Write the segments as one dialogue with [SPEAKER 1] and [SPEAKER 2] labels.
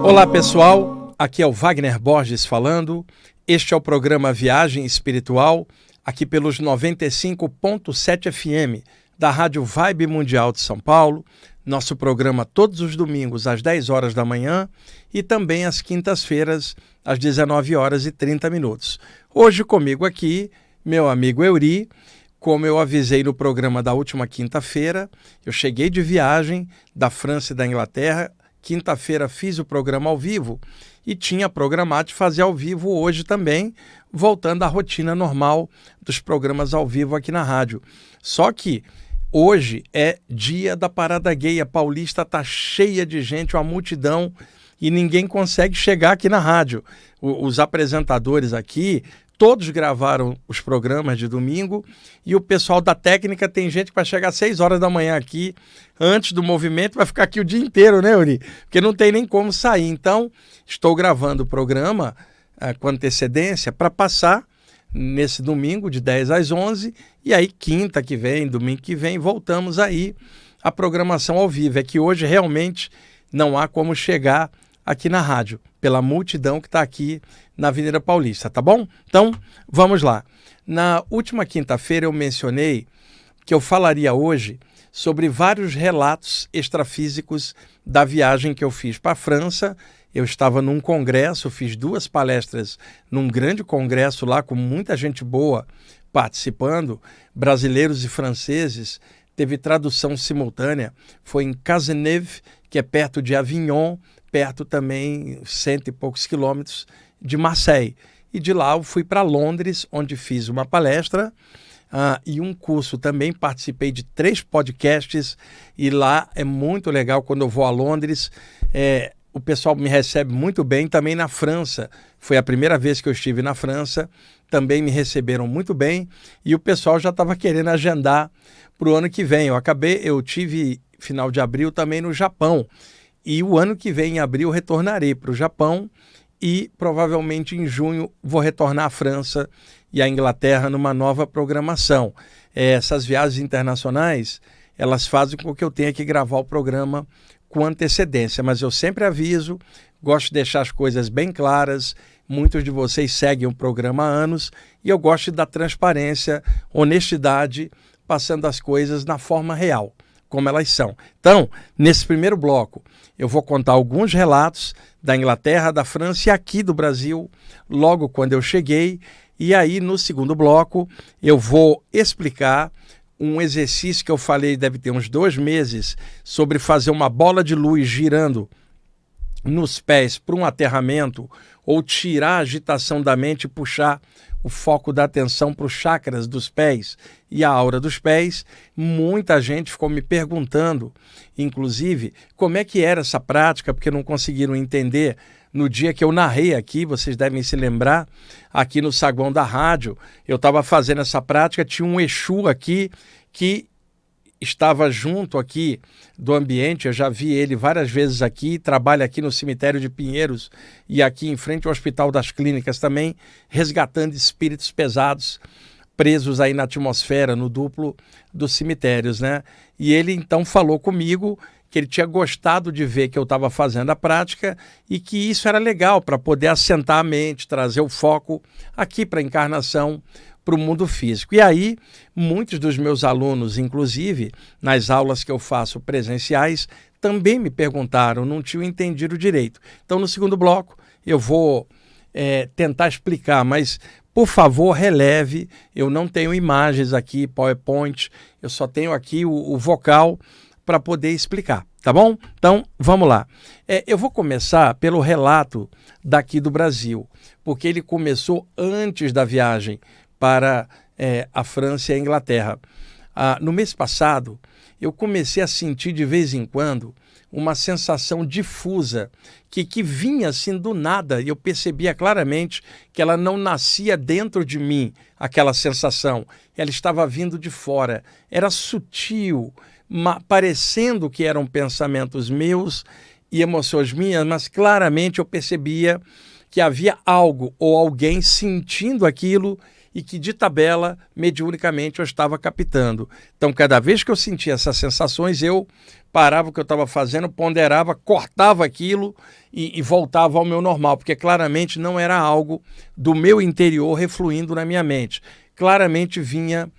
[SPEAKER 1] Olá pessoal, aqui é o Wagner Borges falando. Este é o programa Viagem Espiritual, aqui pelos 95.7 FM da Rádio Vibe Mundial de São Paulo. Nosso programa todos os domingos às 10 horas da manhã e também às quintas-feiras às 19 horas e 30 minutos. Hoje comigo aqui, meu amigo Euri. Como eu avisei no programa da última quinta-feira, eu cheguei de viagem da França e da Inglaterra. Quinta-feira fiz o programa ao vivo e tinha programado de fazer ao vivo hoje também, voltando à rotina normal dos programas ao vivo aqui na rádio. Só que hoje é dia da Parada Gay, a Paulista está cheia de gente, uma multidão, e ninguém consegue chegar aqui na rádio. Os apresentadores aqui, todos gravaram os programas de domingo e o pessoal da técnica tem gente que vai chegar às 6 horas da manhã aqui, antes do movimento, vai ficar aqui o dia inteiro, né, Uri? Porque não tem nem como sair. Então, estou gravando o programa com antecedência para passar nesse domingo de 10 às 11 e aí quinta que vem, domingo que vem, voltamos aí a programação ao vivo. É que hoje realmente não há como chegar aqui na rádio, pela multidão que está aqui na Avenida Paulista, tá bom? Então, vamos lá. Na última quinta-feira eu mencionei que eu falaria hoje sobre vários relatos extrafísicos da viagem que eu fiz para a França. Eu estava num congresso, fiz 2 palestras num grande congresso lá com muita gente boa participando, brasileiros e franceses. Teve tradução simultânea, foi em Cazeneuve, que é perto de Avignon, perto também, 100 e poucos quilômetros de Marseille. E de lá eu fui para Londres, onde fiz uma palestra e um curso também. Participei de 3 podcasts e lá é muito legal quando eu vou a Londres. O pessoal me recebe muito bem. Também na França, foi a primeira vez que eu estive na França, também me receberam muito bem e o pessoal já estava querendo agendar para o ano que vem. Eu tive final de abril também no Japão. E o ano que vem, em abril, retornarei para o Japão e provavelmente em junho vou retornar à França e à Inglaterra numa nova programação. Essas viagens internacionais, elas fazem com que eu tenha que gravar o programa com antecedência, mas eu sempre aviso, gosto de deixar as coisas bem claras. Muitos de vocês seguem o programa há anos e eu gosto da transparência, honestidade, passando as coisas na forma real, como elas são. Então, nesse primeiro bloco, eu vou contar alguns relatos da Inglaterra, da França e aqui do Brasil, logo quando eu cheguei. E aí, no segundo bloco, eu vou explicar um exercício que eu falei, deve ter uns 2 meses, sobre fazer uma bola de luz girando nos pés para um aterramento, ou tirar a agitação da mente e puxar o foco da atenção para os chakras dos pés e a aura dos pés. Muita gente ficou me perguntando, inclusive, como é que era essa prática, porque não conseguiram entender no dia que eu narrei aqui. Vocês devem se lembrar, aqui no saguão da rádio, eu estava fazendo essa prática, tinha um Exu aqui que estava junto aqui do ambiente. Eu já vi ele várias vezes aqui, trabalha aqui no cemitério de Pinheiros e aqui em frente ao Hospital das Clínicas também, resgatando espíritos pesados, presos aí na atmosfera, no duplo dos cemitérios, né? E ele então falou comigo que ele tinha gostado de ver que eu estava fazendo a prática e que isso era legal para poder assentar a mente, trazer o foco aqui para a encarnação, para o mundo físico. E aí, muitos dos meus alunos, inclusive, nas aulas que eu faço presenciais, também me perguntaram, não tinham entendido direito. Então, no segundo bloco, eu vou tentar explicar, mas, por favor, releve. Eu não tenho imagens aqui, PowerPoint, eu só tenho aqui o vocal para poder explicar, tá bom? Então, vamos lá. Eu vou começar pelo relato daqui do Brasil, porque ele começou antes da viagem para a França e a Inglaterra. No mês passado, eu comecei a sentir de vez em quando uma sensação difusa que vinha assim do nada, e eu percebia claramente que ela não nascia dentro de mim, aquela sensação. Ela estava vindo de fora. Era sutil, parecendo que eram pensamentos meus e emoções minhas, mas claramente eu percebia que havia algo ou alguém sentindo aquilo e que de tabela, mediunicamente, eu estava captando. Então, cada vez que eu sentia essas sensações, eu parava o que eu estava fazendo, ponderava, cortava aquilo e voltava ao meu normal, porque claramente não era algo do meu interior refluindo na minha mente. Claramente vinha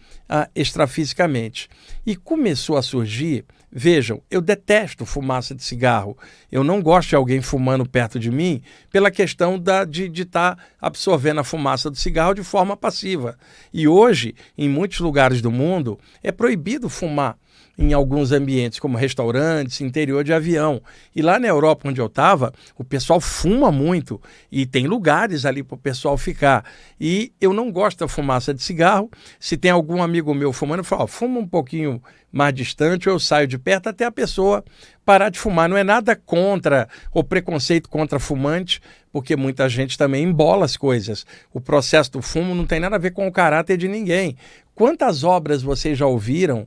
[SPEAKER 1] extrafisicamente. E começou a surgir, vejam, eu detesto fumaça de cigarro. Eu não gosto de alguém fumando perto de mim pela questão de estar absorvendo a fumaça do cigarro de forma passiva. E hoje, em muitos lugares do mundo, é proibido fumar em alguns ambientes, como restaurantes, interior de avião. E lá na Europa, onde eu estava, o pessoal fuma muito e tem lugares ali para o pessoal ficar. E eu não gosto da fumaça de cigarro. Se tem algum amigo meu fumando, eu falo, fuma um pouquinho mais distante, ou eu saio de perto até a pessoa parar de fumar. Não é nada contra ou preconceito contra fumante, porque muita gente também embola as coisas. O processo do fumo não tem nada a ver com o caráter de ninguém. Quantas obras vocês já ouviram,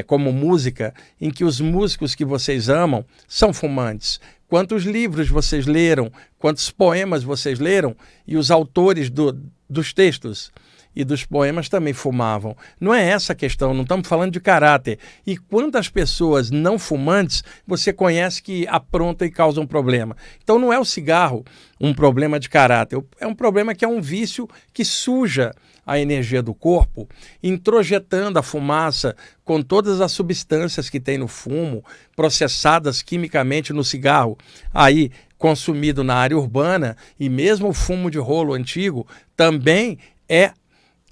[SPEAKER 1] como música, em que os músicos que vocês amam são fumantes? Quantos livros vocês leram, quantos poemas vocês leram, e os autores dos textos e dos poemas também fumavam. Não é essa a questão, não estamos falando de caráter. E quantas pessoas não fumantes você conhece que aprontam e causam problema? Então não é o cigarro um problema de caráter, é um problema que é um vício que suja a energia do corpo, introjetando a fumaça com todas as substâncias que tem no fumo, processadas quimicamente no cigarro, aí consumido na área urbana, e mesmo o fumo de rolo antigo também é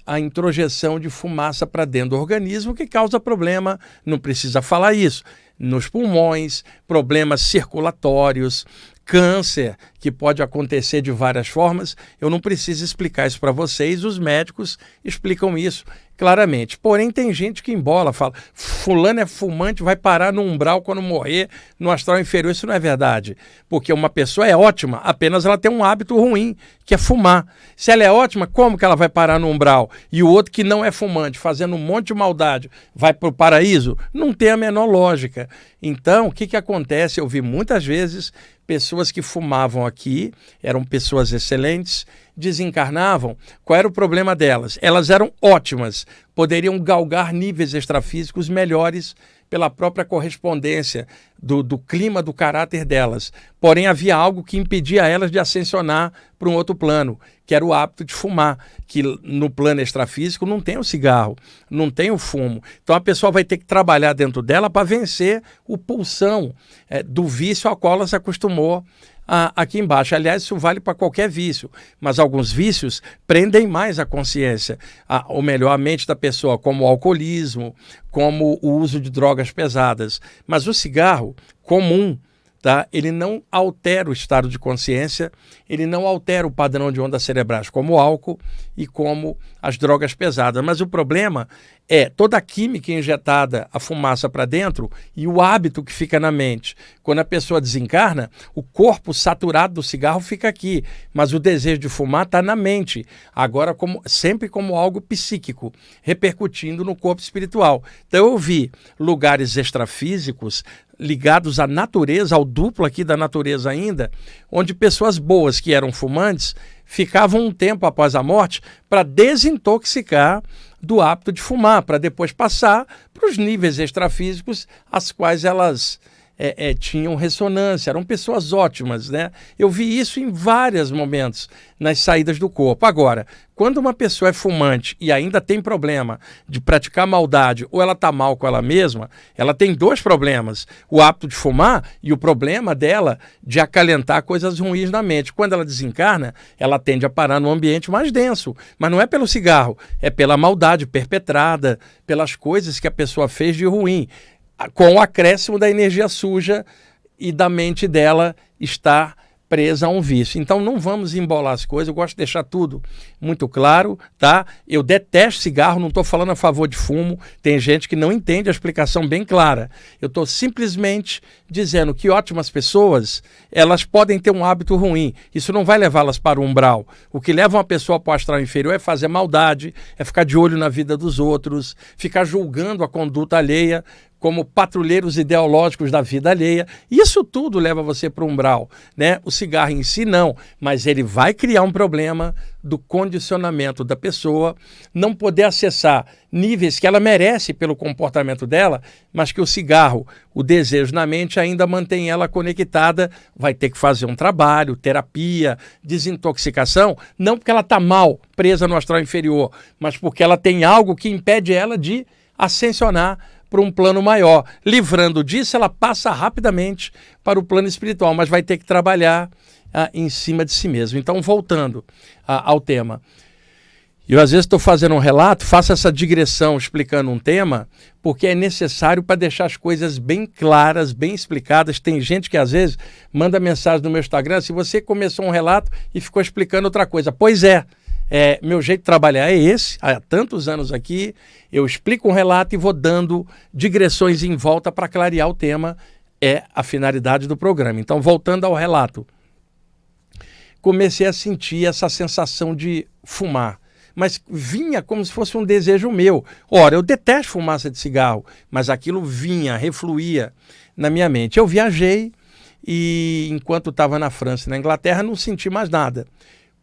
[SPEAKER 1] a introjeção de fumaça para dentro do organismo que causa problema, não precisa falar isso, nos pulmões, problemas circulatórios, câncer, que pode acontecer de várias formas. Eu não preciso explicar isso para vocês, os médicos explicam isso claramente. Porém, tem gente que embola, fala, fulano é fumante, vai parar no umbral quando morrer, no astral inferior. Isso não é verdade, porque uma pessoa é ótima, apenas ela tem um hábito ruim, que é fumar. Se ela é ótima, como que ela vai parar no umbral? E o outro que não é fumante, fazendo um monte de maldade, vai para o paraíso? Não tem a menor lógica. Então, o que acontece? Eu vi muitas vezes pessoas que fumavam aqui, eram pessoas excelentes, desencarnavam. Qual era o problema delas? Elas eram ótimas, poderiam galgar níveis extrafísicos melhores pela própria correspondência do clima, do caráter delas. Porém, havia algo que impedia elas de ascensionar para um outro plano, que era o hábito de fumar, que no plano extrafísico não tem o cigarro, não tem o fumo. Então a pessoa vai ter que trabalhar dentro dela para vencer o pulsão do vício ao qual ela se acostumou aqui embaixo. Aliás, isso vale para qualquer vício, mas alguns vícios prendem mais a consciência, ou melhor, a mente da pessoa, como o alcoolismo, como o uso de drogas pesadas. Mas o cigarro comum, tá? Ele não altera o estado de consciência, ele não altera o padrão de ondas cerebrais, como o álcool e como as drogas pesadas. Mas o problema é toda a química injetada, a fumaça para dentro, e o hábito que fica na mente. Quando a pessoa desencarna, o corpo saturado do cigarro fica aqui, mas o desejo de fumar está na mente, agora sempre como algo psíquico, repercutindo no corpo espiritual. Então eu vi lugares extrafísicos ligados à natureza, ao duplo aqui da natureza ainda, onde pessoas boas que eram fumantes ficavam um tempo após a morte para desintoxicar do hábito de fumar, para depois passar para os níveis extrafísicos às quais elas tinham ressonância, eram pessoas ótimas, né? Eu vi isso em vários momentos nas saídas do corpo. Agora, quando uma pessoa é fumante e ainda tem problema de praticar maldade ou ela está mal com ela mesma, ela tem dois problemas, o hábito de fumar e o problema dela de acalentar coisas ruins na mente. Quando ela desencarna, ela tende a parar num ambiente mais denso, mas não é pelo cigarro, é pela maldade perpetrada, pelas coisas que a pessoa fez de ruim, com o acréscimo da energia suja e da mente dela estar presa a um vício. Então não vamos embolar as coisas, eu gosto de deixar tudo muito claro, tá? Eu detesto cigarro, não estou falando a favor de fumo, tem gente que não entende a explicação bem clara. Eu estou simplesmente dizendo que ótimas pessoas, elas podem ter um hábito ruim, isso não vai levá-las para o umbral. O que leva uma pessoa para o astral inferior é fazer maldade, é ficar de olho na vida dos outros, ficar julgando a conduta alheia, como patrulheiros ideológicos da vida alheia. Isso tudo leva você para o umbral, né? O cigarro em si não, mas ele vai criar um problema do condicionamento da pessoa, não poder acessar níveis que ela merece pelo comportamento dela, mas que o cigarro, o desejo na mente ainda mantém ela conectada, vai ter que fazer um trabalho, terapia, desintoxicação, não porque ela está mal, presa no astral inferior, mas porque ela tem algo que impede ela de ascensionar para um plano maior. Livrando disso, ela passa rapidamente para o plano espiritual, mas vai ter que trabalhar em cima de si mesmo. Então, voltando ao tema. Eu, às vezes, estou fazendo um relato, faço essa digressão explicando um tema, porque é necessário para deixar as coisas bem claras, bem explicadas. Tem gente que, às vezes, manda mensagem no meu Instagram, se você começou um relato e ficou explicando outra coisa. Pois é. Meu jeito de trabalhar é esse, há tantos anos aqui, eu explico um relato e vou dando digressões em volta para clarear o tema, é a finalidade do programa. Então, voltando ao relato, comecei a sentir essa sensação de fumar, mas vinha como se fosse um desejo meu. Ora, eu detesto fumaça de cigarro, mas aquilo vinha, refluía na minha mente. Eu viajei e, enquanto estava na França e na Inglaterra, não senti mais nada.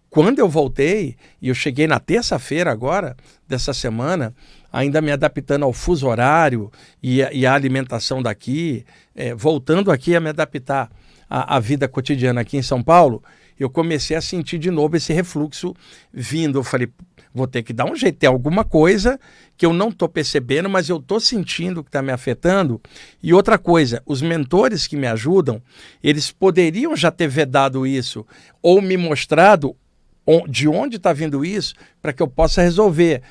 [SPEAKER 1] Quando eu voltei, e eu cheguei na terça-feira agora, dessa semana, ainda me adaptando ao fuso horário e à alimentação daqui, voltando aqui a me adaptar à vida cotidiana aqui em São Paulo, eu comecei a sentir de novo esse refluxo vindo. Eu falei, vou ter que dar um jeito, tem alguma coisa que eu não estou percebendo, mas eu estou sentindo que está me afetando. E outra coisa, os mentores que me ajudam, eles poderiam já ter vedado isso ou me mostrado de onde está vindo isso, para que eu possa resolver.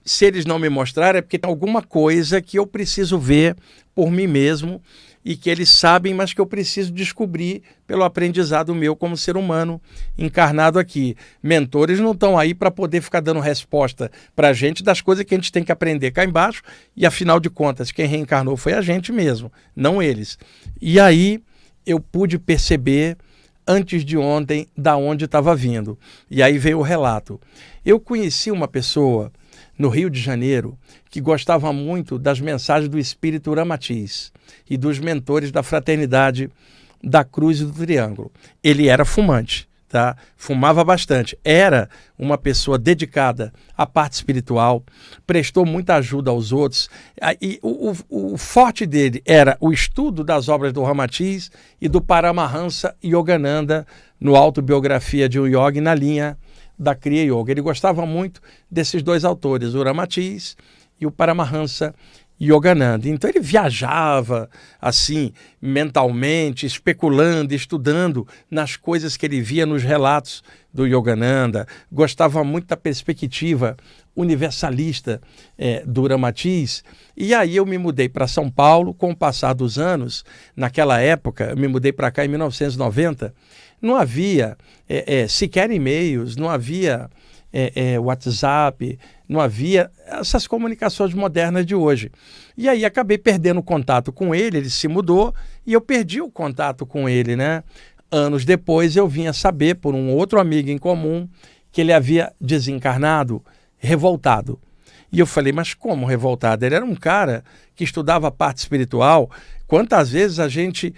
[SPEAKER 1] Se eles não me mostrarem, é porque tem alguma coisa que eu preciso ver por mim mesmo e que eles sabem, mas que eu preciso descobrir pelo aprendizado meu como ser humano encarnado aqui. Mentores não estão aí para poder ficar dando resposta para a gente das coisas que a gente tem que aprender cá embaixo, e afinal de contas, quem reencarnou foi a gente mesmo, não eles. E aí eu pude perceber antes de ontem, da onde estava vindo. E aí veio o relato. Eu conheci uma pessoa no Rio de Janeiro que gostava muito das mensagens do Espírito Ramatiz e dos mentores da Fraternidade da Cruz e do Triângulo. Ele era fumante, tá? Fumava bastante. Era uma pessoa dedicada à parte espiritual, prestou muita ajuda aos outros. E o forte dele era o estudo das obras do Ramatiz e do Paramahansa Yogananda no Autobiografia de um Yogi na linha da Kriya Yoga. Ele gostava muito desses dois autores, o Ramatiz e o Paramahansa Yogananda. Então ele viajava assim, mentalmente, especulando, estudando nas coisas que ele via nos relatos do Yogananda. Gostava muito da perspectiva universalista do Ramatiz. E aí eu me mudei para São Paulo com o passar dos anos. Naquela época, eu me mudei para cá em 1990, não havia sequer e-mails, não havia WhatsApp, não havia essas comunicações modernas de hoje. E aí acabei perdendo o contato com ele, ele se mudou e eu perdi o contato com ele, né? Anos depois eu vim a saber, por um outro amigo em comum, que ele havia desencarnado, revoltado. E eu falei, mas como revoltado? Ele era um cara que estudava a parte espiritual. Quantas vezes a gente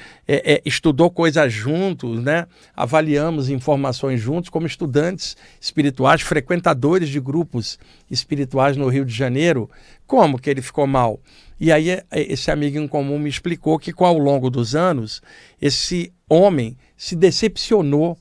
[SPEAKER 1] estudou coisas juntos, né? Avaliamos informações juntos como estudantes espirituais, frequentadores de grupos espirituais no Rio de Janeiro. Como que ele ficou mal? E aí esse amigo em comum me explicou que ao longo dos anos, esse homem se decepcionou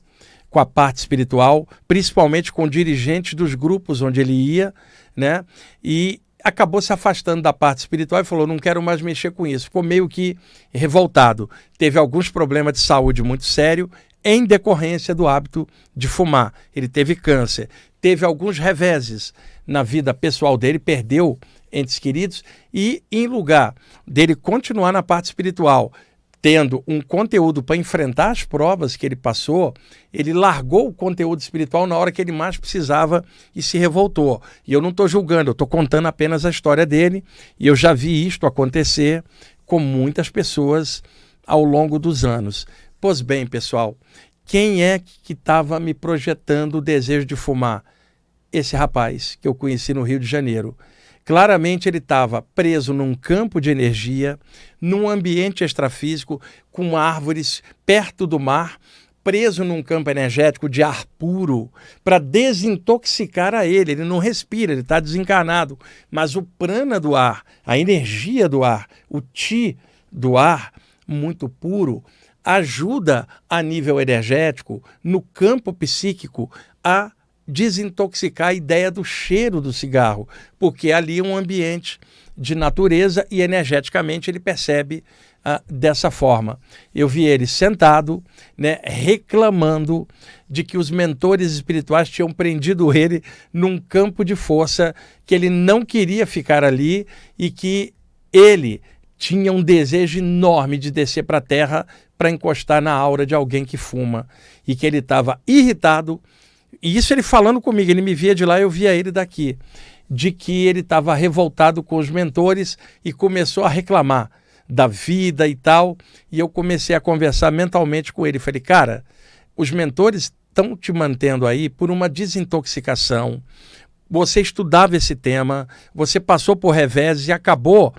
[SPEAKER 1] com a parte espiritual, principalmente com dirigentes dos grupos onde ele ia, né? E acabou se afastando da parte espiritual e falou, não quero mais mexer com isso. Ficou meio que revoltado. Teve alguns problemas de saúde muito sérios em decorrência do hábito de fumar. Ele teve câncer, teve alguns reveses na vida pessoal dele, perdeu entes queridos e, em lugar dele continuar na parte espiritual, tendo um conteúdo para enfrentar as provas que ele passou, ele largou o conteúdo espiritual na hora que ele mais precisava e se revoltou. E eu não estou julgando, eu estou contando apenas a história dele, e eu já vi isto acontecer com muitas pessoas ao longo dos anos. Pois bem, pessoal, quem é que estava me projetando o desejo de fumar? Esse rapaz que eu conheci no Rio de Janeiro. Claramente ele estava preso num campo de energia, num ambiente extrafísico, com árvores perto do mar, preso num campo energético de ar puro, para desintoxicar a ele. Ele não respira, ele está desencarnado. Mas o prana do ar, a energia do ar, o chi do ar, muito puro, ajuda a nível energético, no campo psíquico, a desintoxicar a ideia do cheiro do cigarro, porque ali é um ambiente de natureza e energeticamente ele percebe dessa forma. Eu vi ele sentado, né, reclamando de que os mentores espirituais tinham prendido ele num campo de força, que ele não queria ficar ali e que ele tinha um desejo enorme de descer para a Terra para encostar na aura de alguém que fuma, e que ele estava irritado. E isso ele falando comigo, ele me via de lá, eu via ele daqui, de que ele estava revoltado com os mentores e começou a reclamar da vida e tal. E eu comecei a conversar mentalmente com ele. Falei, cara, os mentores estão te mantendo aí por uma desintoxicação. Você estudava esse tema, você passou por revés e acabou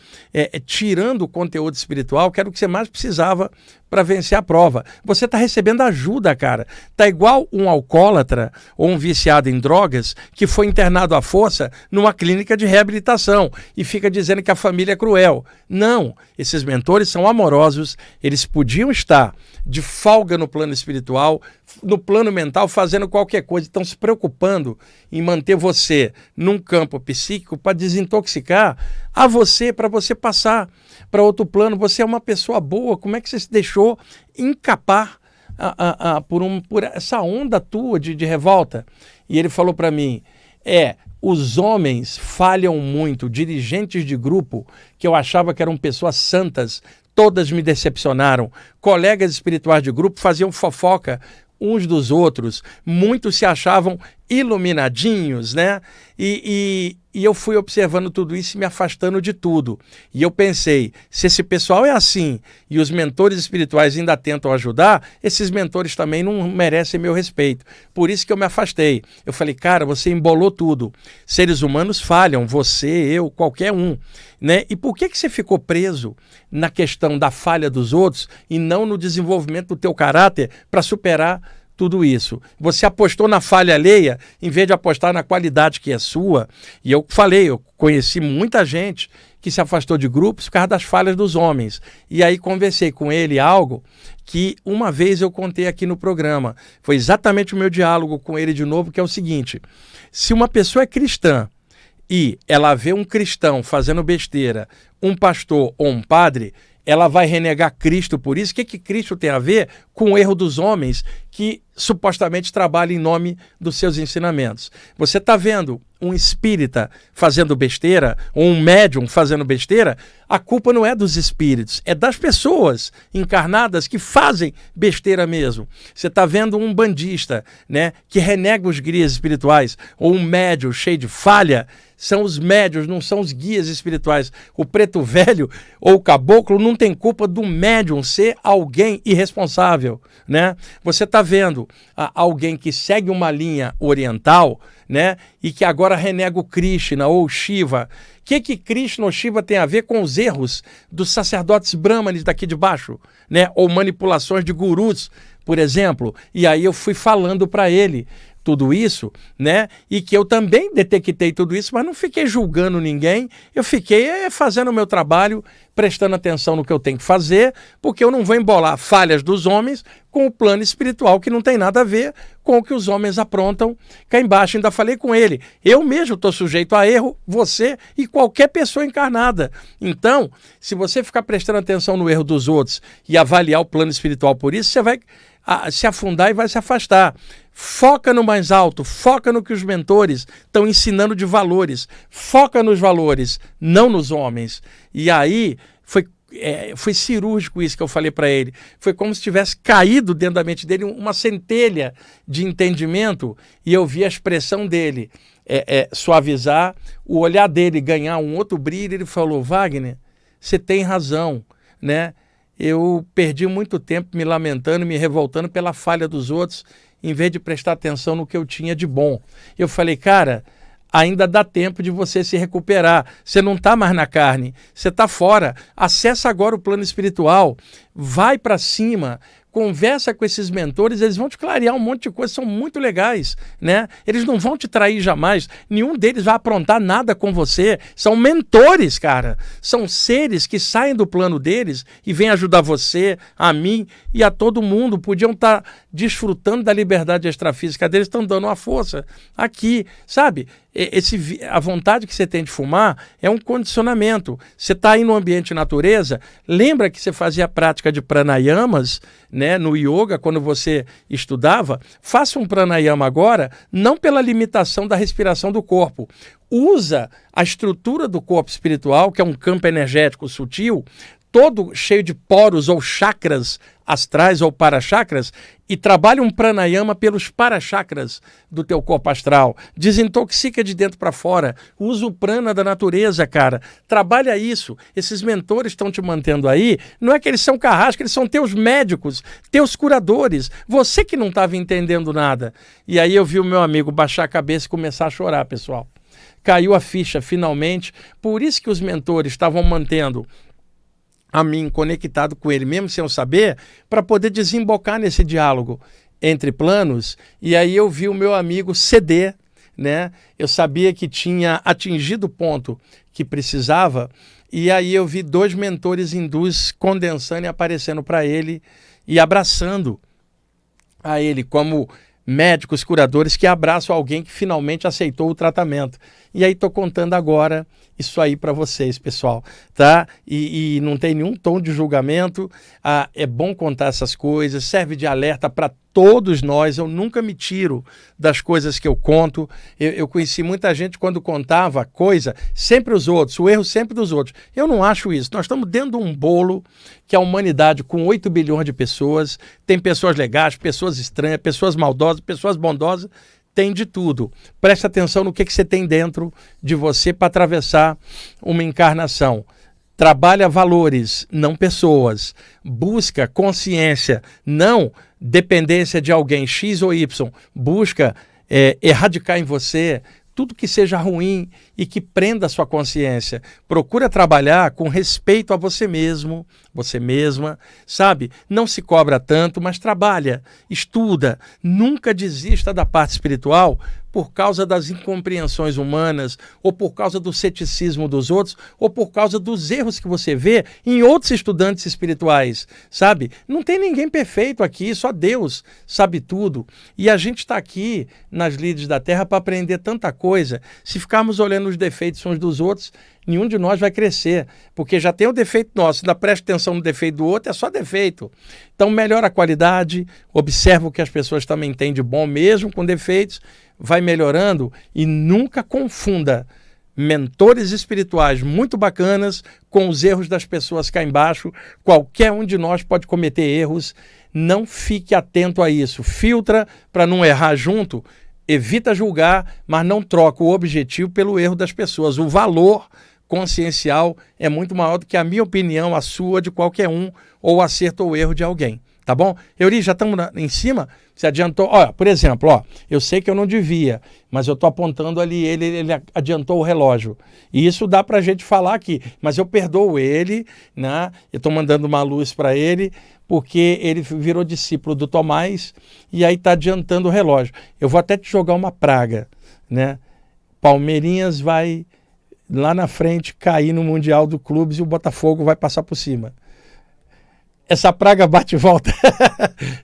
[SPEAKER 1] tirando o conteúdo espiritual, que era o que você mais precisava para vencer a prova. Você está recebendo ajuda, cara. Está igual um alcoólatra ou um viciado em drogas que foi internado à força numa clínica de reabilitação e fica dizendo que a família é cruel. Não, esses mentores são amorosos, eles podiam estar de folga no plano espiritual, no plano mental, fazendo qualquer coisa, estão se preocupando em manter você num campo psíquico para desintoxicar a você, para você passar para outro plano. Você é uma pessoa boa, como é que você se deixou encapar por essa onda tua de revolta? E ele falou para mim, os homens falham muito, dirigentes de grupo, que eu achava que eram pessoas santas, todas me decepcionaram. Colegas espirituais de grupo faziam fofoca uns dos outros, muitos se achavam iluminadinhos, né? E eu fui observando tudo isso e me afastando de tudo. E eu pensei, se esse pessoal é assim e os mentores espirituais ainda tentam ajudar, esses mentores também não merecem meu respeito. Por isso que eu me afastei. Eu falei, cara, você embolou tudo. Seres humanos falham, você, eu, qualquer um, né? E por que você ficou preso na questão da falha dos outros e não no desenvolvimento do teu caráter para superar tudo isso? Você apostou na falha alheia em vez de apostar na qualidade que é sua. E eu falei, eu conheci muita gente que se afastou de grupos por causa das falhas dos homens. E aí conversei com ele algo que uma vez eu contei aqui no programa. Foi exatamente o meu diálogo com ele de novo, que é o seguinte: se uma pessoa é cristã e ela vê um cristão fazendo besteira, um pastor ou um padre, ela vai renegar Cristo por isso? O que Cristo tem a ver com o erro dos homens que supostamente trabalham em nome dos seus ensinamentos? Você está vendo um espírita fazendo besteira, ou um médium fazendo besteira, a culpa não é dos espíritos, é das pessoas encarnadas que fazem besteira mesmo. Você está vendo um bandista, né, que renega os guias espirituais, ou um médium cheio de falha, são os médiuns, não são os guias espirituais. O preto velho ou o caboclo não tem culpa do médium ser alguém irresponsável, né? Você está vendo alguém que segue uma linha oriental, né, e que agora renega o Krishna ou o Shiva. O que Krishna ou Shiva tem a ver com os erros dos sacerdotes brahmanes daqui de baixo, né? Ou manipulações de gurus, por exemplo? E aí eu fui falando para ele tudo isso, né? E que eu também detectei tudo isso, mas não fiquei julgando ninguém, eu fiquei fazendo o meu trabalho, prestando atenção no que eu tenho que fazer, porque eu não vou embolar falhas dos homens com o plano espiritual, que não tem nada a ver com o que os homens aprontam cá embaixo. Ainda falei com ele, eu mesmo estou sujeito a erro, você e qualquer pessoa encarnada. Então, se você ficar prestando atenção no erro dos outros e avaliar o plano espiritual por isso, você vai se afundar e vai se afastar. Foca no mais alto, foca no que os mentores estão ensinando de valores, foca nos valores, não nos homens. E aí foi cirúrgico isso que eu falei para ele. Foi como se tivesse caído dentro da mente dele uma centelha de entendimento, e eu vi a expressão dele suavizar, o olhar dele ganhar um outro brilho. Ele falou, Wagner, você tem razão, né? Eu perdi muito tempo me lamentando, me revoltando pela falha dos outros, em vez de prestar atenção no que eu tinha de bom. Eu falei, cara, ainda dá tempo de você se recuperar. Você não está mais na carne, você está fora. Acessa agora o plano espiritual, vai para cima, conversa com esses mentores, eles vão te clarear um monte de coisas, são muito legais, né? Eles não vão te trair jamais, nenhum deles vai aprontar nada com você, são mentores, cara, são seres que saem do plano deles e vêm ajudar você, a mim e a todo mundo, podiam estar desfrutando da liberdade extrafísica deles, estão dando uma força aqui, sabe? A vontade que você tem de fumar é um condicionamento. Você está aí no ambiente natureza, lembra que você fazia prática de pranayamas, né, no yoga, quando você estudava? Faça um pranayama agora, não pela limitação da respiração do corpo. Usa a estrutura do corpo espiritual, que é um campo energético sutil, todo cheio de poros ou chakras astrais ou parachakras, e trabalha um pranayama pelos parachakras do teu corpo astral. Desintoxica de dentro para fora. Usa o prana da natureza, cara. Trabalha isso. Esses mentores estão te mantendo aí. Não é que eles são carrascos, eles são teus médicos, teus curadores. Você que não estava entendendo nada. E aí eu vi o meu amigo baixar a cabeça e começar a chorar, pessoal. Caiu a ficha, finalmente. Por isso que os mentores estavam mantendo a mim conectado com ele, mesmo sem eu saber, para poder desembocar nesse diálogo entre planos. E aí eu vi o meu amigo ceder, né? Eu sabia que tinha atingido o ponto que precisava, e aí eu vi 2 mentores hindus condensando e aparecendo para ele e abraçando a ele como médicos, curadores que abraçam alguém que finalmente aceitou o tratamento. E aí estou contando agora isso aí para vocês, pessoal, tá? E não tem nenhum tom de julgamento, é bom contar essas coisas, serve de alerta para todos nós. Eu nunca me tiro das coisas que eu conto. Eu conheci muita gente quando contava coisa, sempre os outros, o erro sempre dos outros. Eu não acho isso. Nós estamos dentro de um bolo que a humanidade, com 8 bilhões de pessoas, tem pessoas legais, pessoas estranhas, pessoas maldosas, pessoas bondosas, tem de tudo. Preste atenção no que você tem dentro de você para atravessar uma encarnação. Trabalha valores, não pessoas. Busca consciência, não dependência de alguém, X ou Y. Busca erradicar em você tudo que seja ruim e que prenda a sua consciência. Procura trabalhar com respeito a você mesmo, você mesma, sabe? Não se cobra tanto, mas trabalha, estuda. Nunca desista da parte espiritual por causa das incompreensões humanas, ou por causa do ceticismo dos outros, ou por causa dos erros que você vê em outros estudantes espirituais, sabe? Não tem ninguém perfeito aqui, só Deus sabe tudo. E a gente está aqui nas lides da Terra para aprender tanta coisa. Se ficarmos olhando os defeitos uns dos outros, nenhum de nós vai crescer, porque já tem o defeito nosso, ainda presta atenção no defeito do outro, é só defeito. Então melhora a qualidade, observa o que as pessoas também têm de bom, mesmo com defeitos, vai melhorando, e nunca confunda mentores espirituais muito bacanas com os erros das pessoas cá embaixo. Qualquer um de nós pode cometer erros, não fique atento a isso, filtra para não errar junto. Evita julgar, mas não troca o objetivo pelo erro das pessoas. O valor consciencial é muito maior do que a minha opinião, a sua, de qualquer um, ou o acerto ou erro de alguém. Tá bom? Euri, já estamos em cima? Você adiantou? Olha, por exemplo, eu sei que eu não devia, mas eu estou apontando ali, ele adiantou o relógio. E isso dá para a gente falar aqui. Mas eu perdoo ele, né? Eu estou mandando uma luz para ele, porque ele virou discípulo do Tomás e aí está adiantando o relógio. Eu vou até te jogar uma praga, né? Palmeirinhas vai lá na frente cair no Mundial do Clubes e o Botafogo vai passar por cima. Essa praga bate e volta.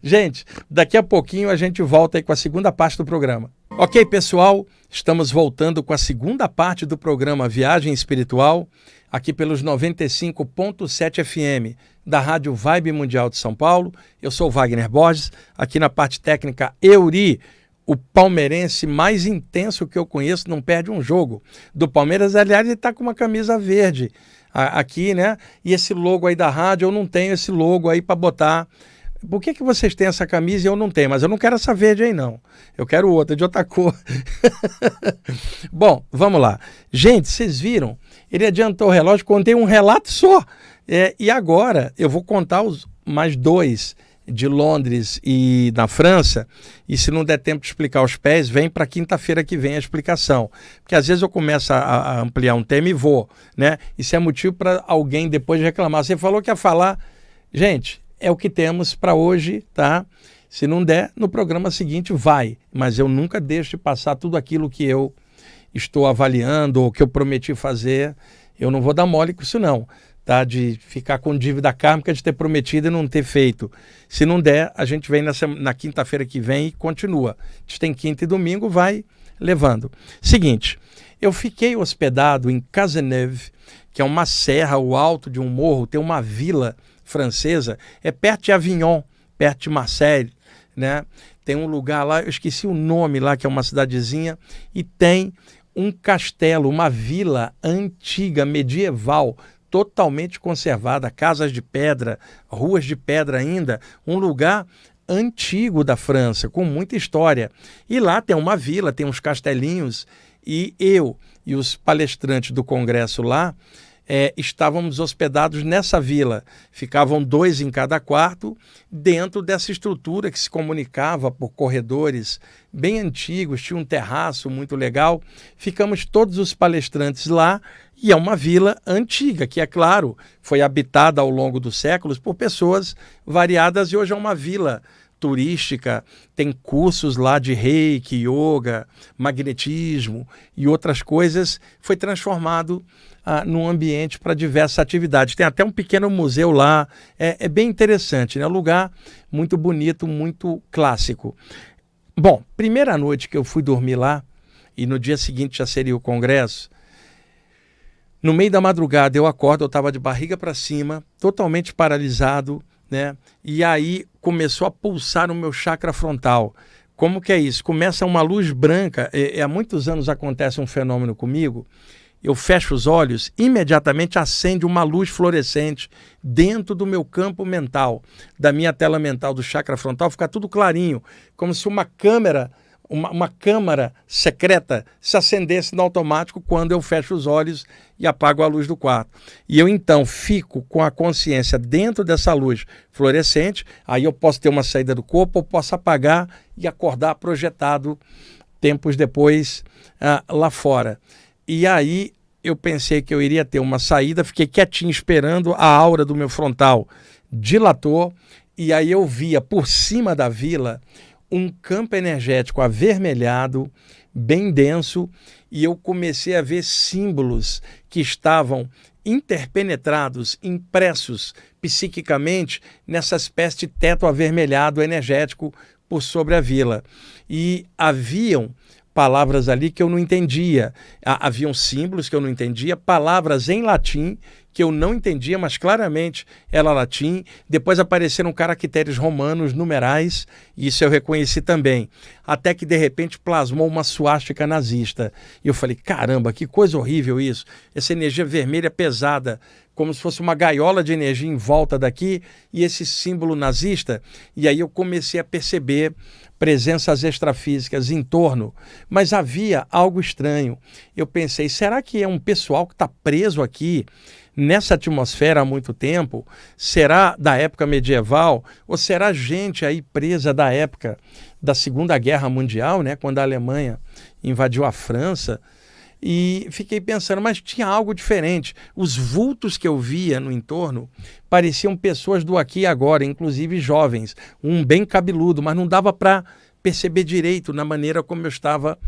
[SPEAKER 1] Gente, daqui a pouquinho a gente volta aí com a segunda parte do programa. Ok, pessoal, estamos voltando com a segunda parte do programa Viagem Espiritual, aqui pelos 95.7 FM da Rádio Vibe Mundial de São Paulo. Eu sou Wagner Borges, aqui na parte técnica Euri, o palmeirense mais intenso que eu conheço, não perde um jogo do Palmeiras. Aliás, ele está com uma camisa verde aqui, né? E esse logo aí da rádio, eu não tenho esse logo aí para botar. Por que vocês têm essa camisa e eu não tenho? Mas eu não quero essa verde aí, não. Eu quero outra, de outra cor. Bom, vamos lá. Gente, vocês viram? Ele adiantou o relógio, contei um relato só. E agora eu vou contar os mais 2 de Londres e na França, e se não der tempo de explicar os pés, vem para quinta-feira que vem a explicação. Porque às vezes eu começo a ampliar um tema e vou, né? Isso é motivo para alguém depois reclamar. Você falou que ia falar. Gente, é o que temos para hoje, tá? Se não der, no programa seguinte vai. Mas eu nunca deixo de passar tudo aquilo que eu estou avaliando ou que eu prometi fazer. Eu não vou dar mole com isso não, tá? De ficar com dívida kármica de ter prometido e não ter feito. Se não der, a gente vem na quinta-feira que vem e continua. A gente tem quinta e domingo, vai levando. Seguinte, eu fiquei hospedado em Cazeneuve, que é uma serra, o alto de um morro, tem uma vila francesa, é perto de Avignon, perto de Marseille, né? Tem um lugar lá, eu esqueci o nome lá, que é uma cidadezinha, e tem um castelo, uma vila antiga, medieval, totalmente conservada, casas de pedra, ruas de pedra ainda, um lugar antigo da França, com muita história. E lá tem uma vila, tem uns castelinhos, e eu e os palestrantes do congresso lá, estávamos hospedados nessa vila. Ficavam 2 em cada quarto, dentro dessa estrutura que se comunicava por corredores bem antigos, tinha um terraço muito legal. Ficamos todos os palestrantes lá, e é uma vila antiga, que, é claro, foi habitada ao longo dos séculos por pessoas variadas, e hoje é uma vila turística, tem cursos lá de reiki, yoga, magnetismo e outras coisas. Foi transformado num ambiente para diversas atividades. Tem até um pequeno museu lá, é bem interessante, né? Lugar muito bonito, muito clássico. Bom, primeira noite que eu fui dormir lá, e no dia seguinte já seria o congresso, no meio da madrugada eu acordo, eu estava de barriga para cima, totalmente paralisado, né? E aí começou a pulsar o meu chakra frontal. Como que é isso? Começa uma luz branca, há muitos anos acontece um fenômeno comigo, eu fecho os olhos, imediatamente acende uma luz fluorescente dentro do meu campo mental, da minha tela mental, do chakra frontal, fica tudo clarinho, como se uma câmera, uma câmara secreta se acendesse no automático quando eu fecho os olhos e apago a luz do quarto. E eu então fico com a consciência dentro dessa luz fluorescente, aí eu posso ter uma saída do corpo, ou posso apagar e acordar projetado tempos depois lá fora. E aí eu pensei que eu iria ter uma saída, fiquei quietinho esperando, a aura do meu frontal dilatou, e aí eu via por cima da vila um campo energético avermelhado, bem denso, e eu comecei a ver símbolos que estavam interpenetrados, impressos psiquicamente nessa espécie de teto avermelhado energético por sobre a vila. E haviam palavras ali que eu não entendia. Haviam símbolos que eu não entendia, palavras em latim que eu não entendia, mas claramente era latim. Depois apareceram caracteres romanos, numerais, e isso eu reconheci também. Até que, de repente, plasmou uma suástica nazista. E eu falei, caramba, que coisa horrível isso. Essa energia vermelha pesada, como se fosse uma gaiola de energia em volta daqui, e esse símbolo nazista. E aí eu comecei a perceber presenças extrafísicas em torno, mas havia algo estranho. Eu pensei, será que é um pessoal que está preso aqui nessa atmosfera há muito tempo? Será da época medieval? Ou será gente aí presa da época da Segunda Guerra Mundial, né, quando a Alemanha invadiu a França? E fiquei pensando, mas tinha algo diferente. Os vultos que eu via no entorno pareciam pessoas do aqui e agora, inclusive jovens, um bem cabeludo, mas não dava para perceber direito na maneira como eu estava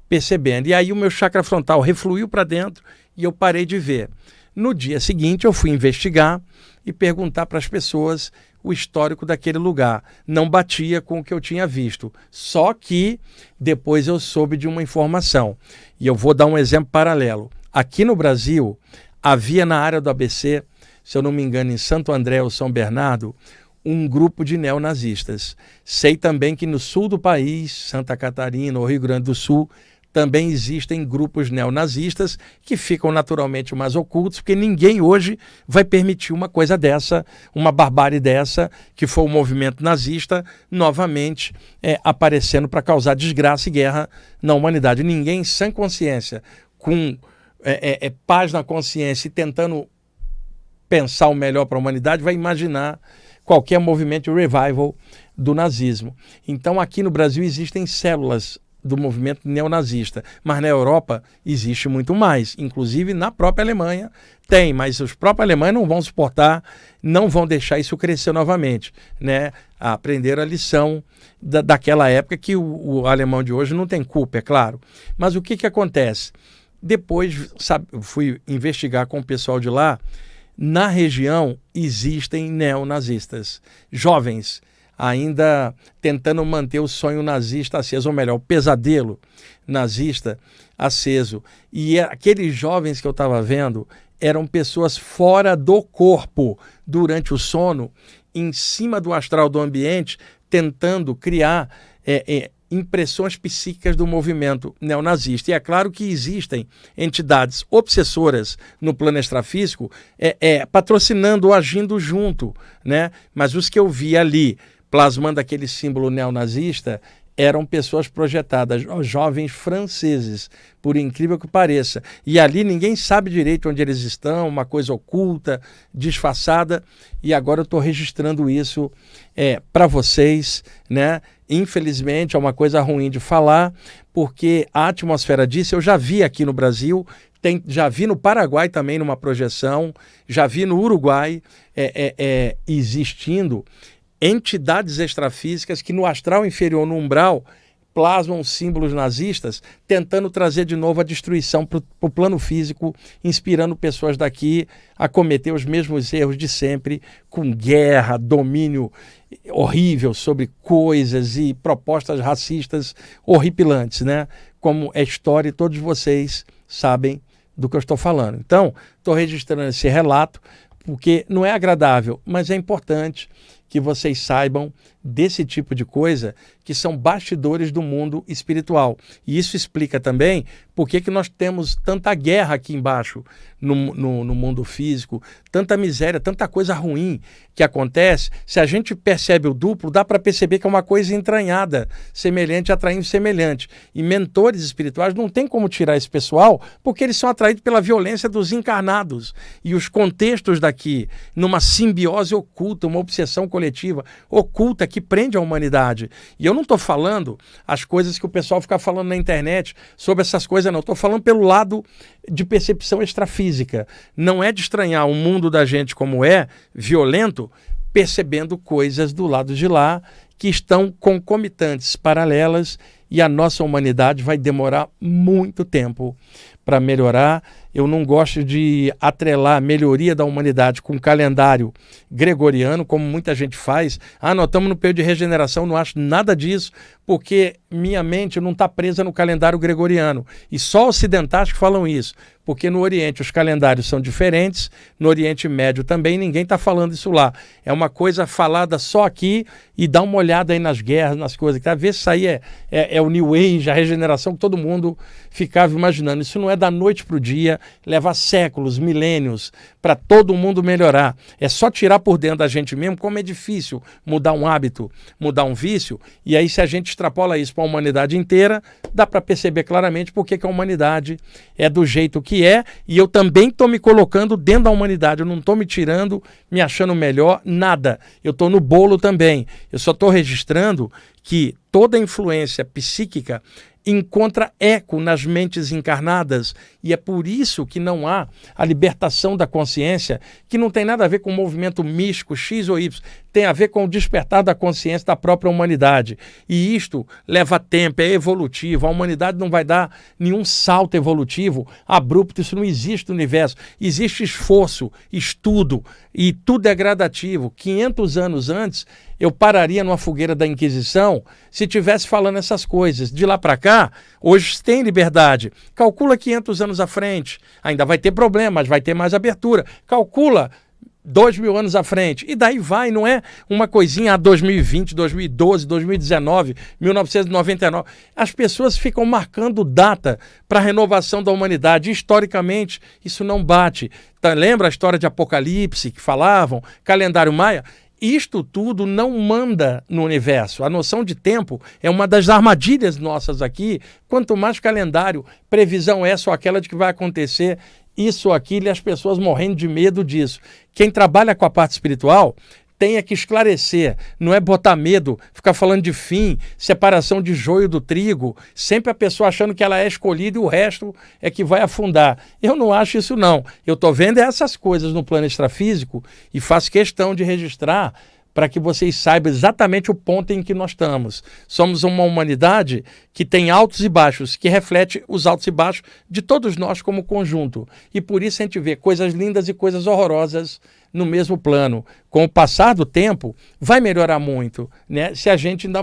[SPEAKER 1] percebendo. E aí o meu chakra frontal refluiu para dentro e eu parei de ver. No dia seguinte eu fui investigar e perguntar para as pessoas o histórico daquele lugar. Não batia com o que eu tinha visto. Só que depois eu soube de uma informação. E eu vou dar um exemplo paralelo. Aqui no Brasil, havia na área do ABC, se eu não me engano, em Santo André ou São Bernardo, um grupo de neonazistas. Sei também que no sul do país, Santa Catarina ou Rio Grande do Sul, também existem grupos neonazistas que ficam naturalmente mais ocultos, porque ninguém hoje vai permitir uma coisa dessa, uma barbárie dessa, que foi o movimento nazista, novamente aparecendo para causar desgraça e guerra na humanidade. Ninguém sem consciência, com paz na consciência e tentando pensar o melhor para a humanidade, vai imaginar qualquer movimento de revival do nazismo. Então aqui no Brasil existem células do movimento neonazista, mas na Europa existe muito mais, inclusive na própria Alemanha tem, mas os próprios alemães não vão suportar, não vão deixar isso crescer novamente, né? Aprenderam a lição daquela época, que o alemão de hoje não tem culpa, é claro. Mas o que acontece? Depois fui investigar com o pessoal de lá. Na região existem neonazistas, jovens, ainda tentando manter o sonho nazista aceso, ou melhor, o pesadelo nazista aceso. E aqueles jovens que eu estava vendo eram pessoas fora do corpo durante o sono, em cima do astral do ambiente, tentando criar impressões psíquicas do movimento neonazista. E é claro que existem entidades obsessoras no plano extrafísico patrocinando ou agindo junto, né? Mas os que eu vi ali, plasmando aquele símbolo neonazista, eram pessoas projetadas, jovens franceses, por incrível que pareça. E ali ninguém sabe direito onde eles estão, uma coisa oculta, disfarçada, e agora eu estou registrando isso para vocês, né? Infelizmente é uma coisa ruim de falar, porque a atmosfera disso eu já vi aqui no Brasil, já vi no Paraguai também numa projeção, já vi no Uruguai existindo entidades extrafísicas que no astral inferior, no umbral, plasmam símbolos nazistas, tentando trazer de novo a destruição para o plano físico, inspirando pessoas daqui a cometer os mesmos erros de sempre, com guerra, domínio horrível sobre coisas e propostas racistas horripilantes, né? Como é história, e todos vocês sabem do que eu estou falando. Então, estou registrando esse relato, porque não é agradável, mas é importante que vocês saibam desse tipo de coisa, que são bastidores do mundo espiritual. E isso explica também por que nós temos tanta guerra aqui embaixo no mundo físico, tanta miséria, tanta coisa ruim que acontece. Se a gente percebe o duplo, dá para perceber que é uma coisa entranhada, semelhante atraindo semelhante. E mentores espirituais não tem como tirar esse pessoal, porque eles são atraídos pela violência dos encarnados. E os contextos daqui, numa simbiose oculta, uma obsessão coletiva oculta que prende a humanidade. E eu não estou falando as coisas que o pessoal fica falando na internet sobre essas coisas, não. Estou falando pelo lado de percepção extrafísica. Não é de estranhar o mundo da gente como violento, percebendo coisas do lado de lá que estão concomitantes, paralelas, e a nossa humanidade vai demorar muito tempo para melhorar. Eu não gosto de atrelar a melhoria da humanidade com o calendário gregoriano, como muita gente faz. Nós estamos no período de regeneração, não acho nada disso, porque minha mente não está presa no calendário gregoriano. E só ocidentais que falam isso, porque no Oriente os calendários são diferentes, no Oriente Médio também, ninguém está falando isso lá. É uma coisa falada só aqui, e dá uma olhada aí nas guerras, nas coisas. Às vezes isso aí é o New Age, a regeneração que todo mundo ficava imaginando. Isso não é da noite para o dia, leva séculos, milênios, para todo mundo melhorar. É só tirar por dentro da gente mesmo, como é difícil mudar um hábito, mudar um vício. E aí, se a gente extrapola isso para a humanidade inteira, dá para perceber claramente por que a humanidade é do jeito que é. E eu também estou me colocando dentro da humanidade. Eu não estou me tirando, me achando melhor, nada. Eu estou no bolo também. Eu só estou registrando que toda influência psíquica encontra eco nas mentes encarnadas, e é por isso que não há a libertação da consciência, que não tem nada a ver com o movimento místico X ou Y, tem a ver com o despertar da consciência da própria humanidade. E isto leva tempo, é evolutivo. A humanidade não vai dar nenhum salto evolutivo abrupto, isso não existe no universo. Existe esforço, estudo, e tudo é gradativo. 500 anos antes, eu pararia numa fogueira da Inquisição se tivesse falando essas coisas. De lá para cá, hoje tem liberdade. Calcula 500 anos à frente. Ainda vai ter problema, mas vai ter mais abertura. Calcula 2.000 anos à frente. E daí vai, não é uma coisinha a 2020, 2012, 2019, 1999. As pessoas ficam marcando data para a renovação da humanidade. Historicamente, isso não bate. Lembra a história de Apocalipse que falavam? Calendário Maia? Isto tudo não manda no universo. A noção de tempo é uma das armadilhas nossas aqui. Quanto mais calendário, previsão é só aquela de que vai acontecer isso, aquilo, e as pessoas morrendo de medo disso. Quem trabalha com a parte espiritual tem é que esclarecer, não é botar medo, ficar falando de fim, separação de joio do trigo, sempre a pessoa achando que ela é escolhida e o resto é que vai afundar. Eu não acho isso não. Eu estou vendo essas coisas no plano extrafísico e faço questão de registrar para que vocês saibam exatamente o ponto em que nós estamos. Somos uma humanidade que tem altos e baixos, que reflete os altos e baixos de todos nós como conjunto. E por isso a gente vê coisas lindas e coisas horrorosas no mesmo plano. Com o passar do tempo, vai melhorar muito, né? Se a gente ainda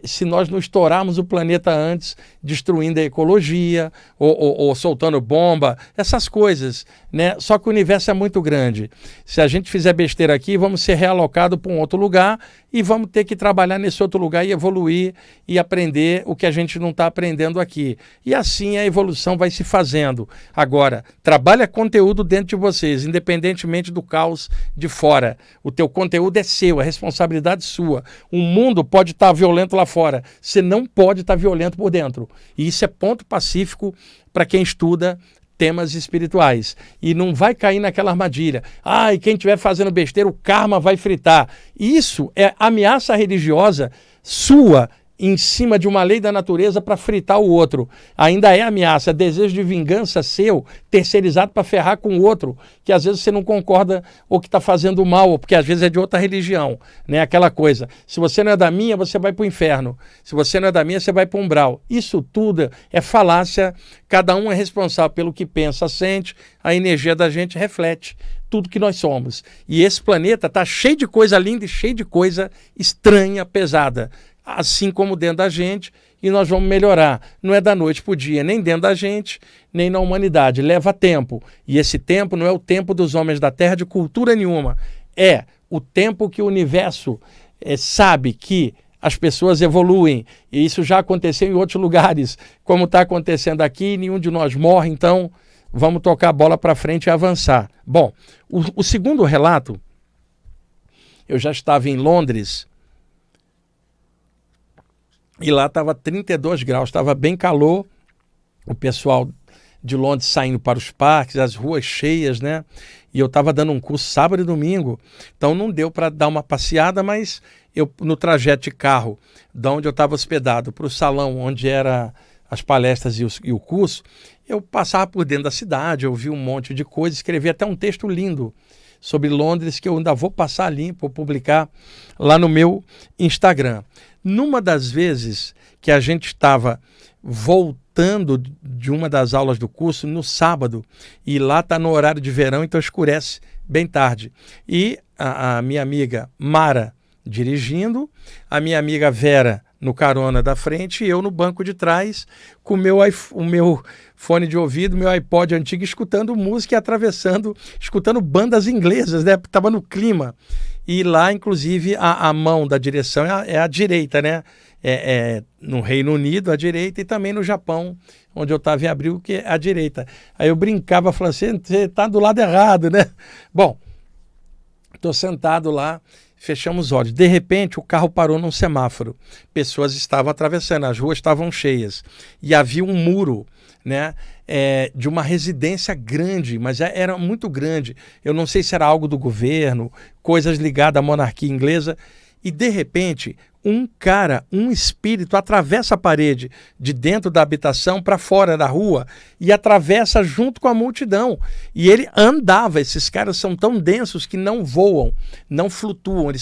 [SPEAKER 1] se nós não estourarmos o planeta antes, destruindo a ecologia, ou soltando bomba, essas coisas, né? Só que o universo é muito grande. Se a gente fizer besteira aqui, vamos ser realocados para um outro lugar e vamos ter que trabalhar nesse outro lugar e evoluir e aprender o que a gente não está aprendendo aqui. E assim a evolução vai se fazendo. Agora, trabalha conteúdo dentro de vocês, independentemente do caos de fora. O teu conteúdo é seu, é responsabilidade sua. O mundo pode estar violento lá fora, você não pode estar violento por dentro. E isso é ponto pacífico para quem estuda temas espirituais. E não vai cair naquela armadilha. E quem estiver fazendo besteira, o karma vai fritar. Isso é ameaça religiosa sua em cima de uma lei da natureza para fritar o outro. Ainda é ameaça, desejo de vingança seu, terceirizado para ferrar com o outro, que às vezes você não concorda ou que está fazendo mal, ou porque às vezes é de outra religião, né? Aquela coisa, se você não é da minha, você vai para o inferno. Se você não é da minha, você vai para o umbral. Isso tudo é falácia, cada um é responsável pelo que pensa, sente, a energia da gente reflete tudo que nós somos. E esse planeta está cheio de coisa linda e cheio de coisa estranha, pesada. Assim como dentro da gente, e nós vamos melhorar. Não é da noite para o dia, nem dentro da gente, nem na humanidade. Leva tempo. E esse tempo não é o tempo dos homens da Terra de cultura nenhuma. É o tempo que o universo sabe que as pessoas evoluem. E isso já aconteceu em outros lugares. Como está acontecendo aqui, nenhum de nós morre, então vamos tocar a bola para frente e avançar. Bom, o segundo relato, eu já estava em Londres, e lá estava 32 graus, estava bem calor, o pessoal de Londres saindo para os parques, as ruas cheias, né? E eu estava dando um curso sábado e domingo, então não deu para dar uma passeada, mas eu no trajeto de carro, de onde eu estava hospedado, para o salão onde eram as palestras e o curso, eu passava por dentro da cidade, eu vi um monte de coisa, escrevi até um texto lindo sobre Londres, que eu ainda vou passar limpo, vou publicar lá no meu Instagram. Numa das vezes que a gente estava voltando de uma das aulas do curso no sábado, e lá está no horário de verão, então escurece bem tarde. E a minha amiga Mara dirigindo, a minha amiga Vera no carona da frente e eu no banco de trás com o meu fone de ouvido, meu iPod antigo, escutando música e escutando bandas inglesas, né? Estava no clima. E lá, inclusive, a mão da direção é a direita, né? No Reino Unido, a direita, e também no Japão, onde eu estava em abril, que é a direita. Aí eu brincava, falando assim, você está do lado errado, né? Bom, estou sentado lá, fechamos os olhos. De repente, o carro parou num semáforo. Pessoas estavam atravessando, as ruas estavam cheias. E havia um muro, né, de uma residência grande, mas era muito grande. Eu não sei se era algo do governo, coisas ligadas à monarquia inglesa. E, de repente, um espírito atravessa a parede de dentro da habitação para fora da rua e atravessa junto com a multidão. E ele andava, esses caras são tão densos que não voam, não flutuam,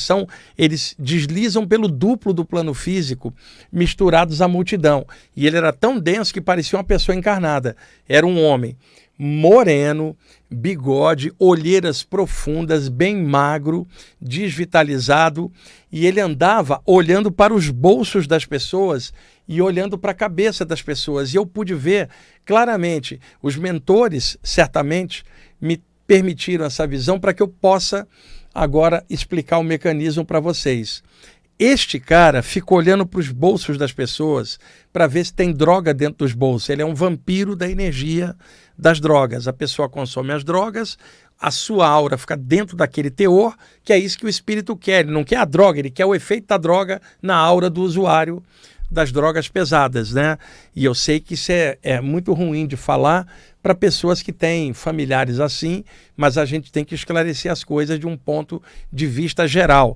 [SPEAKER 1] eles deslizam pelo duplo do plano físico, misturados à multidão. E ele era tão denso que parecia uma pessoa encarnada. Era um homem moreno, bigode, olheiras profundas, bem magro, desvitalizado, e ele andava olhando para os bolsos das pessoas e olhando para a cabeça das pessoas. E eu pude ver claramente, os mentores certamente me permitiram essa visão para que eu possa agora explicar o mecanismo para vocês. Este cara fica olhando para os bolsos das pessoas para ver se tem droga dentro dos bolsos. Ele é um vampiro da energia das drogas. A pessoa consome as drogas, a sua aura fica dentro daquele teor, que é isso que o espírito quer. Ele não quer a droga, ele quer o efeito da droga na aura do usuário das drogas pesadas, né? E eu sei que isso é muito ruim de falar para pessoas que têm familiares assim, mas a gente tem que esclarecer as coisas de um ponto de vista geral.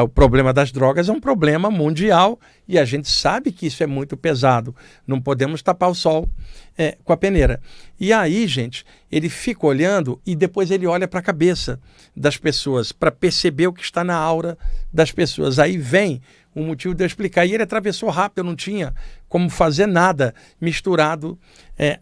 [SPEAKER 1] O problema das drogas é um problema mundial e a gente sabe que isso é muito pesado. Não podemos tapar o sol com a peneira. E aí, gente, ele fica olhando e depois ele olha para a cabeça das pessoas para perceber o que está na aura das pessoas. Aí vem o motivo de eu explicar. E ele atravessou rápido, eu não tinha como fazer nada misturado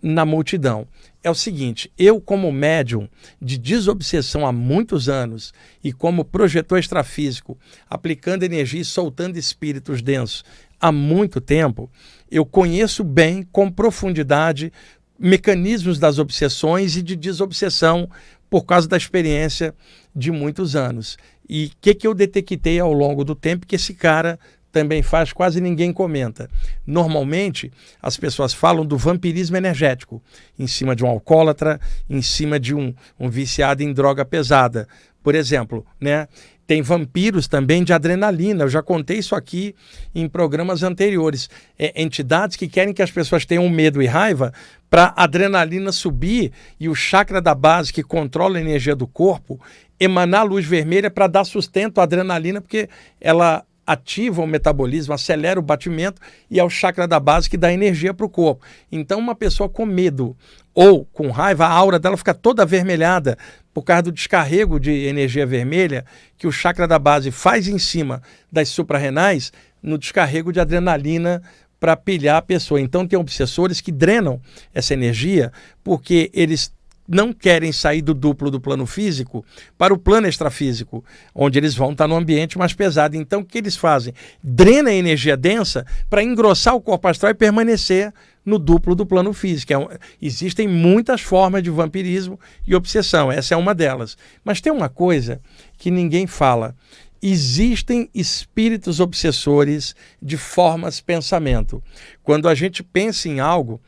[SPEAKER 1] na multidão. É o seguinte, eu como médium de desobsessão há muitos anos e como projetor extrafísico, aplicando energia e soltando espíritos densos há muito tempo, eu conheço bem, com profundidade, mecanismos das obsessões e de desobsessão por causa da experiência de muitos anos. E o que eu detectei ao longo do tempo que esse cara também faz, quase ninguém comenta. Normalmente, as pessoas falam do vampirismo energético, em cima de um alcoólatra, em cima de um viciado em droga pesada. Por exemplo, né? Tem vampiros também de adrenalina. Eu já contei isso aqui em programas anteriores. Entidades que querem que as pessoas tenham medo e raiva para a adrenalina subir e o chakra da base, que controla a energia do corpo, emanar luz vermelha para dar sustento à adrenalina, porque ela ativa o metabolismo, acelera o batimento e é o chakra da base que dá energia para o corpo. Então, uma pessoa com medo ou com raiva, a aura dela fica toda avermelhada por causa do descarrego de energia vermelha que o chakra da base faz em cima das suprarrenais no descarrego de adrenalina para pilhar a pessoa. Então, tem obsessores que drenam essa energia porque eles não querem sair do duplo do plano físico para o plano extrafísico, onde eles vão estar no ambiente mais pesado. Então, o que eles fazem? Drena a energia densa para engrossar o corpo astral e permanecer no duplo do plano físico. Existem muitas formas de vampirismo e obsessão, essa é uma delas. Mas tem uma coisa que ninguém fala. Existem espíritos obsessores de formas pensamento. Quando a gente pensa em algo,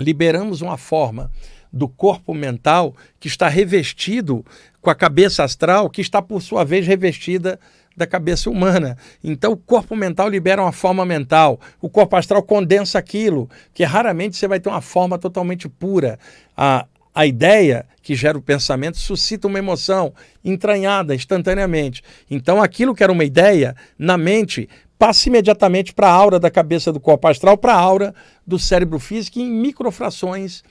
[SPEAKER 1] liberamos uma forma do corpo mental que está revestido com a cabeça astral, que está, por sua vez, revestida da cabeça humana. Então, o corpo mental libera uma forma mental, o corpo astral condensa aquilo, que raramente você vai ter uma forma totalmente pura. A ideia que gera o pensamento suscita uma emoção entranhada instantaneamente. Então, aquilo que era uma ideia, na mente, passa imediatamente para a aura da cabeça do corpo astral, para a aura do cérebro físico em microfrações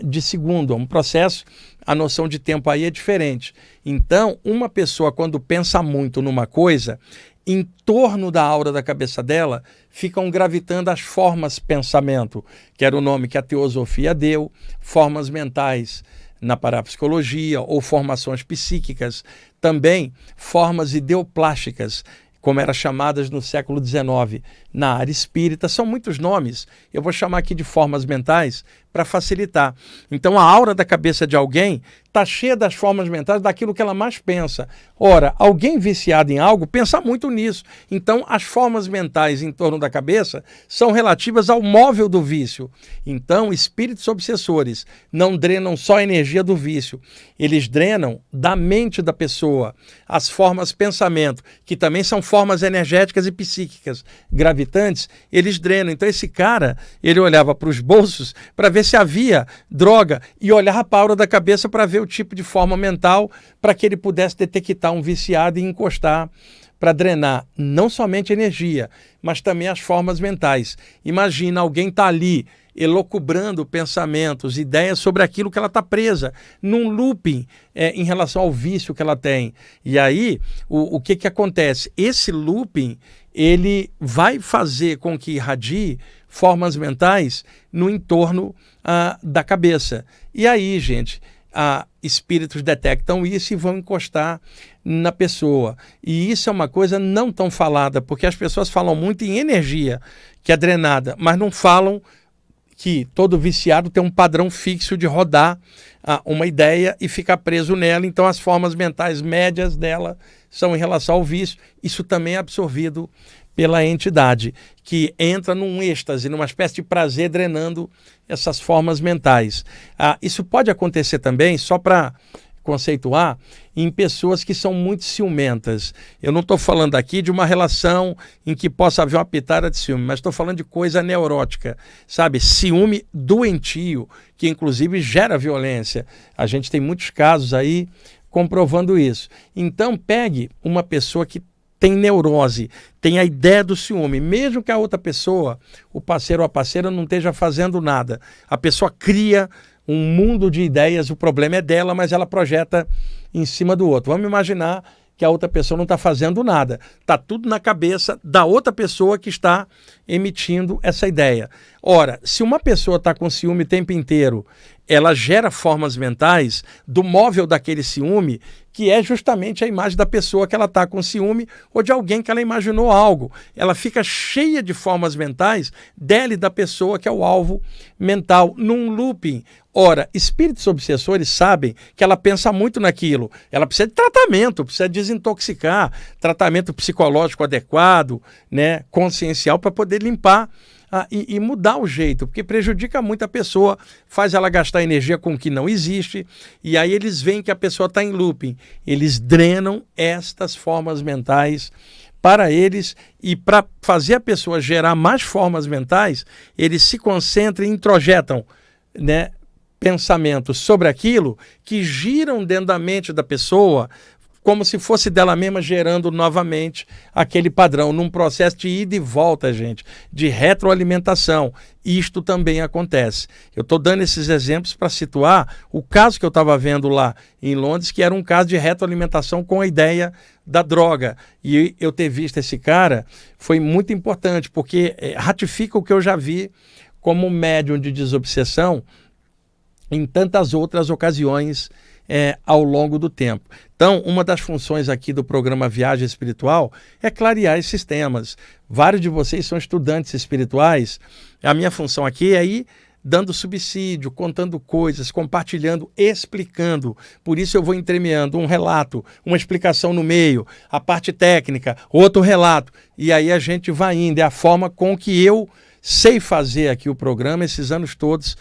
[SPEAKER 1] de segundo. É um processo, a noção de tempo aí é diferente. Então, uma pessoa, quando pensa muito numa coisa, em torno da aura da cabeça dela, ficam gravitando as formas pensamento, que era o nome que a teosofia deu, formas mentais na parapsicologia, ou formações psíquicas, também formas ideoplásticas, como eram chamadas no século XIX na área espírita. São muitos nomes, eu vou chamar aqui de formas mentais para facilitar. Então a aura da cabeça de alguém está cheia das formas mentais daquilo que ela mais pensa. Ora, alguém viciado em algo pensa muito nisso. Então as formas mentais em torno da cabeça são relativas ao móvel do vício. Então espíritos obsessores não drenam só a energia do vício, eles drenam da mente da pessoa as formas pensamento, que também são formas energéticas e psíquicas gravitantes, eles drenam. Então esse cara, ele olhava para os bolsos para ver se havia droga e olhava para a aura da cabeça para ver o tipo de forma mental para que ele pudesse detectar um viciado e encostar para drenar não somente energia, mas também as formas mentais. Imagina, alguém está ali elocubrando pensamentos, ideias sobre aquilo que ela está presa, num looping em relação ao vício que ela tem. E aí, o que acontece? Esse looping, ele vai fazer com que irradie formas mentais no entorno da cabeça. E aí, gente, espíritos detectam isso e vão encostar na pessoa. E isso é uma coisa não tão falada, porque as pessoas falam muito em energia, que é drenada, mas não falam que todo viciado tem um padrão fixo de rodar uma ideia e ficar preso nela. Então as formas mentais médias dela são em relação ao vício. Isso também é absorvido pela entidade, que entra num êxtase, numa espécie de prazer drenando essas formas mentais. Isso pode acontecer também, só para conceituar em pessoas que são muito ciumentas. Eu não estou falando aqui de uma relação em que possa haver uma pitada de ciúme, mas estou falando de coisa neurótica, sabe? Ciúme doentio, que inclusive gera violência. A gente tem muitos casos aí comprovando isso. Então pegue uma pessoa que tem neurose, tem a ideia do ciúme, mesmo que a outra pessoa, o parceiro ou a parceira, não esteja fazendo nada. A pessoa cria um mundo de ideias, o problema é dela, mas ela projeta em cima do outro. Vamos imaginar que a outra pessoa não está fazendo nada. Está tudo na cabeça da outra pessoa que está emitindo essa ideia. Ora, se uma pessoa está com ciúme o tempo inteiro, ela gera formas mentais do móvel daquele ciúme, que é justamente a imagem da pessoa que ela está com ciúme ou de alguém que ela imaginou algo. Ela fica cheia de formas mentais dela e da pessoa que é o alvo mental, num looping. Ora, espíritos obsessores sabem que ela pensa muito naquilo. Ela precisa de tratamento, precisa desintoxicar, tratamento psicológico adequado, né, consciencial, para poder limpar e mudar o jeito, porque prejudica muito a pessoa, faz ela gastar energia com o que não existe, e aí eles veem que a pessoa está em looping. Eles drenam estas formas mentais para eles, e para fazer a pessoa gerar mais formas mentais, eles se concentram e introjetam, né, pensamentos sobre aquilo que giram dentro da mente da pessoa, como se fosse dela mesma gerando novamente aquele padrão, num processo de ida e volta, gente, de retroalimentação. Isto também acontece. Eu estou dando esses exemplos para situar o caso que eu estava vendo lá em Londres, que era um caso de retroalimentação com a ideia da droga. E eu ter visto esse cara foi muito importante, porque ratifica o que eu já vi como médium de desobsessão em tantas outras ocasiões ao longo do tempo. Então, uma das funções aqui do programa Viagem Espiritual é clarear esses temas. Vários de vocês são estudantes espirituais. A minha função aqui é ir dando subsídio, contando coisas, compartilhando, explicando. Por isso eu vou entremeando um relato, uma explicação no meio, a parte técnica, outro relato. E aí a gente vai indo. É a forma com que eu sei fazer aqui o programa esses anos todos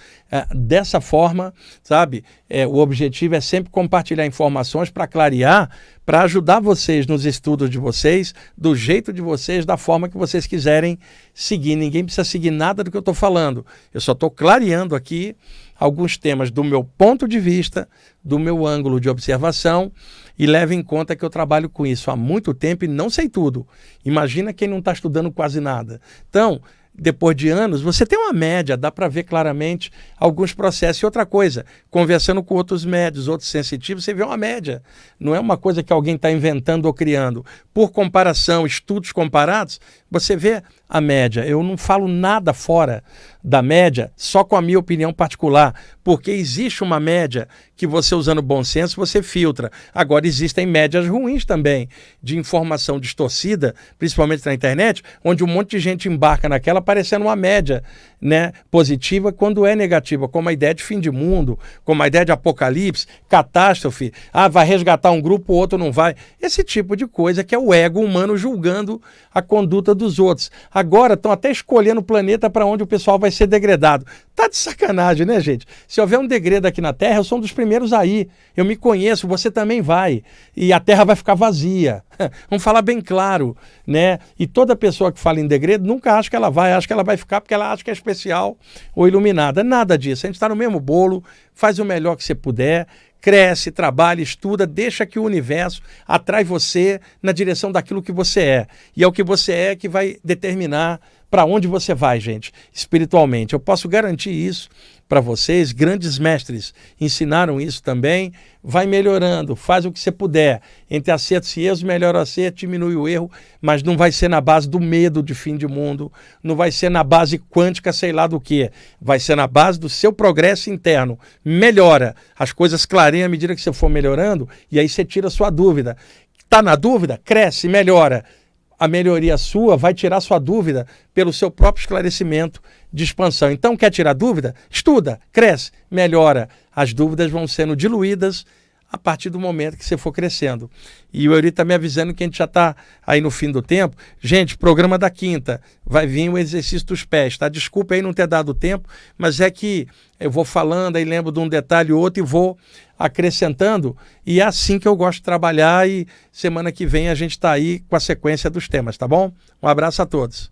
[SPEAKER 1] dessa forma, sabe? O objetivo é sempre compartilhar informações para clarear, para ajudar vocês nos estudos de vocês, do jeito de vocês, da forma que vocês quiserem seguir. Ninguém precisa seguir nada do que eu estou falando. Eu só estou clareando aqui alguns temas do meu ponto de vista, do meu ângulo de observação, e leve em conta que eu trabalho com isso há muito tempo e não sei tudo. Imagina quem não está estudando quase nada. Então, depois de anos, você tem uma média, dá para ver claramente alguns processos. E outra coisa, conversando com outros médios, outros sensitivos, você vê uma média. Não é uma coisa que alguém está inventando ou criando. Por comparação, estudos comparados, você vê a média. Eu não falo nada fora da média, só com a minha opinião particular, porque existe uma média que você, usando bom senso, você filtra. Agora, existem médias ruins também, de informação distorcida, principalmente na internet, onde um monte de gente embarca naquela parecendo uma média, né, positiva, quando é negativa, como a ideia de fim de mundo, como a ideia de apocalipse, catástrofe, vai resgatar um grupo, o outro não vai. Esse tipo de coisa que é o ego humano julgando a conduta dos outros. Agora estão até escolhendo o planeta para onde o pessoal vai ser degradado. Tá de sacanagem, né, gente? Se houver um degredo aqui na Terra, eu sou um dos primeiros a ir. Eu me conheço, você também vai. E a Terra vai ficar vazia. Vamos falar bem claro, né? E toda pessoa que fala em degredo nunca acha que ela vai, acha que ela vai ficar porque ela acha que é especial ou iluminada. Nada disso. A gente está no mesmo bolo, faz o melhor que você puder, cresce, trabalha, estuda, deixa que o universo atrai você na direção daquilo que você é. E é o que você é que vai determinar para onde você vai, gente, espiritualmente. Eu posso garantir isso para vocês. Grandes mestres ensinaram isso também. Vai melhorando, faz o que você puder. Entre acertos e erros, melhora o acerto, diminui o erro, mas não vai ser na base do medo de fim de mundo, não vai ser na base quântica, sei lá do que. Vai ser na base do seu progresso interno. Melhora. As coisas clareiam à medida que você for melhorando, e aí você tira a sua dúvida. Está na dúvida? Cresce, melhora. A melhoria sua vai tirar sua dúvida pelo seu próprio esclarecimento de expansão. Então, quer tirar dúvida? Estuda, cresce, melhora. As dúvidas vão sendo diluídas a partir do momento que você for crescendo. E o Eury está me avisando que a gente já está aí no fim do tempo. Gente, programa da quinta, vai vir o exercício dos pés, tá? Desculpa aí não ter dado tempo, mas é que eu vou falando, aí lembro de um detalhe ou outro e vou acrescentando, e é assim que eu gosto de trabalhar, e semana que vem a gente está aí com a sequência dos temas, tá bom? Um abraço a todos.